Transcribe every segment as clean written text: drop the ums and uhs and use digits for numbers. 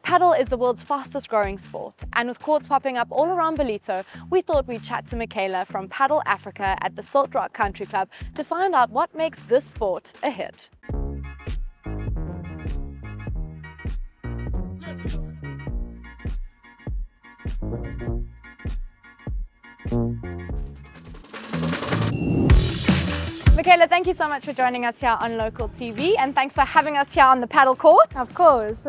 Padel is the world's fastest growing sport, and with courts popping up all around Ballito, we thought we'd chat to Michaela from Padel Africa at the Salt Rock Country Club to find out what makes this sport a hit. Michaela, thank you so much for joining us here on Local TV, and thanks for having us here on the paddle court. Of course.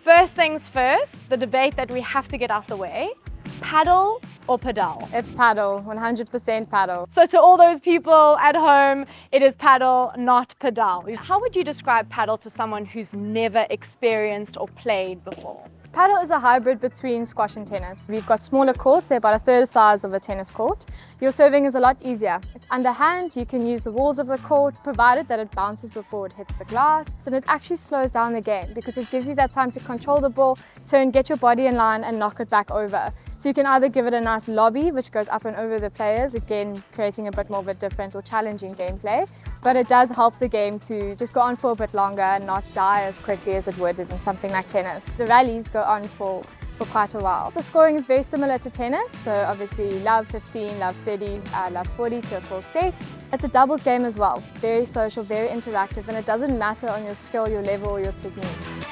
First things first, the debate that we have to get out the way. Paddle or padel? It's paddle, 100% paddle. So to all those people at home, it is paddle, not padel. How would you describe paddle to someone who's never experienced or played before? Paddle is a hybrid between squash and tennis. We've got smaller courts, they're about a third the size of a tennis court. Your serving is a lot easier. It's underhand, you can use the walls of the court, provided that it bounces before it hits the glass. So it actually slows down the game because it gives you that time to control the ball, turn, get your body in line and knock it back over. So you can either give it a nice lobby, which goes up and over the players, again creating a bit more of a different or challenging gameplay. But it does help the game to just go on for a bit longer and not die as quickly as it would in something like tennis. The rallies go on for quite a while. The scoring is very similar to tennis, so obviously love 15, love 30, love 40 to a full set. It's a doubles game as well, very social, very interactive, and it doesn't matter on your skill, your level, or your technique.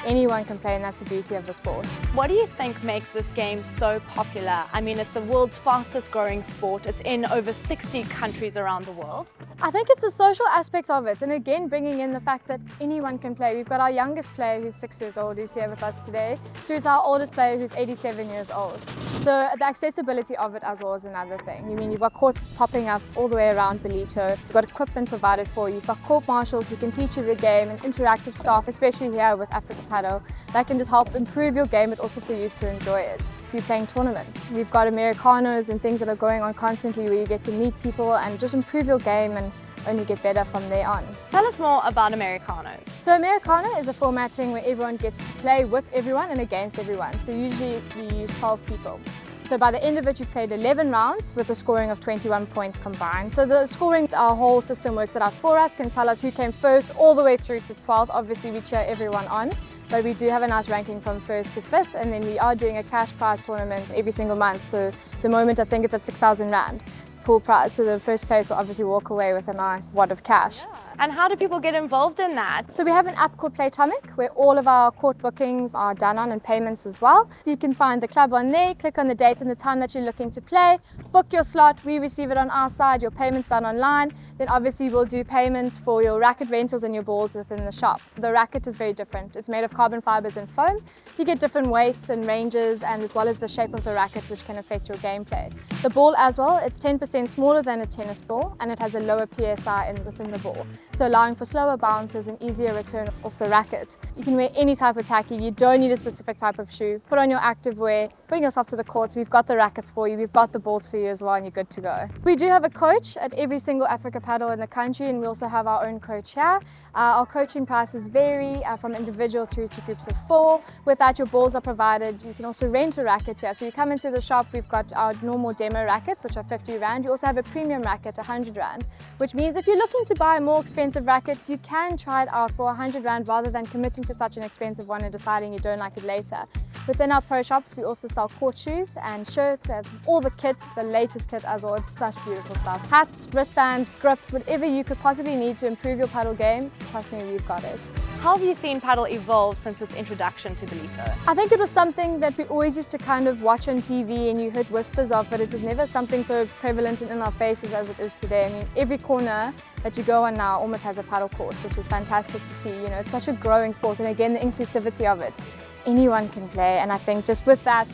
Anyone can play, and that's the beauty of the sport. What do you think makes this game so popular? I mean, it's the world's fastest growing sport. It's in over 60 countries around the world. I think it's the social aspect of it, and again bringing in the fact that anyone can play. We've got our youngest player who's 6 years old who's here with us today, through to our oldest player who's 87 years old. So the accessibility of it as well is another thing. I mean, you've got courts popping up all the way around Ballito. You've got equipment provided for you. You've got court marshals who can teach you the game, and interactive staff, especially here with Africa Padel, that can just help improve your game, but also for you to enjoy it. If you're playing tournaments, we've got Americanos and things that are going on constantly where you get to meet people and just improve your game and only get better from there on. Tell us more about Americanos. So Americano is a formatting where everyone gets to play with everyone and against everyone. So usually we use 12 people. So by the end of it, you've played 11 rounds with a scoring of 21 points combined. So the scoring, our whole system works it out for us, can tell us who came first all the way through to 12. Obviously we cheer everyone on, but we do have a nice ranking from 1st to 5th, and then we are doing a cash prize tournament every single month. So the moment I think it's at 6,000 Rand. Pool prize, so the first place will obviously walk away with a nice wad of cash. Yeah. And how do people get involved in that? So we have an app called Playtomic where all of our court bookings are done on, and payments as well. You can find the club on there, click on the date and the time that you're looking to play, book your slot, we receive it on our side, your payment's done online. Then obviously we'll do payments for your racket rentals and your balls within the shop. The racket is very different. It's made of carbon fibers and foam. You get different weights and ranges, and as well as the shape of the racket, which can affect your gameplay. The ball as well, it's 10% smaller than a tennis ball, and it has a lower PSI within the ball, so allowing for slower bounces and easier return off the racket. You can wear any type of tacky, you don't need a specific type of shoe. Put on your active wear, bring yourself to the courts, we've got the rackets for you, we've got the balls for you as well, and you're good to go. We do have a coach at every single Africa Padel in the country, and we also have our own coach here. Our coaching prices vary from individual through to groups of 4. With that, your balls are provided. You can also rent a racket here. So you come into the shop, we've got our normal demo rackets, which are 50 Rand. You also have a premium racket, 100 Rand, which means if you're looking to buy a more expensive racket, you can try it out for 100 Rand rather than committing to such an expensive one and deciding you don't like it later. Within our pro shops, we also sell court shoes and shirts and all the kit, the latest kit as well. It's such beautiful stuff. Hats, wristbands, grips, whatever you could possibly need to improve your paddle game, trust me, we've got it. How have you seen paddle evolve since its introduction to Ballito? I think it was something that we always used to kind of watch on TV and you heard whispers of, but it was never something so prevalent and in our faces as it is today. I mean, every corner that you go on now almost has a paddle court, which is fantastic to see. You know, it's such a growing sport, and again, the inclusivity of it. Anyone can play, and I think just with that,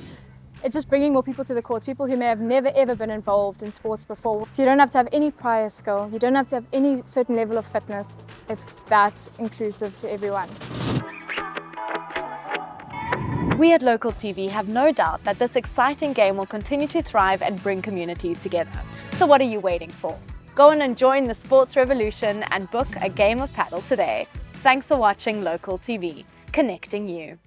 it's just bringing more people to the courts, people who may have never ever been involved in sports before. So you don't have to have any prior skill, you don't have to have any certain level of fitness. It's that inclusive to everyone. We at Local TV have no doubt that this exciting game will continue to thrive and bring communities together. So what are you waiting for? Go on and join the sports revolution and book a game of paddle today. Thanks for watching Local TV, connecting you.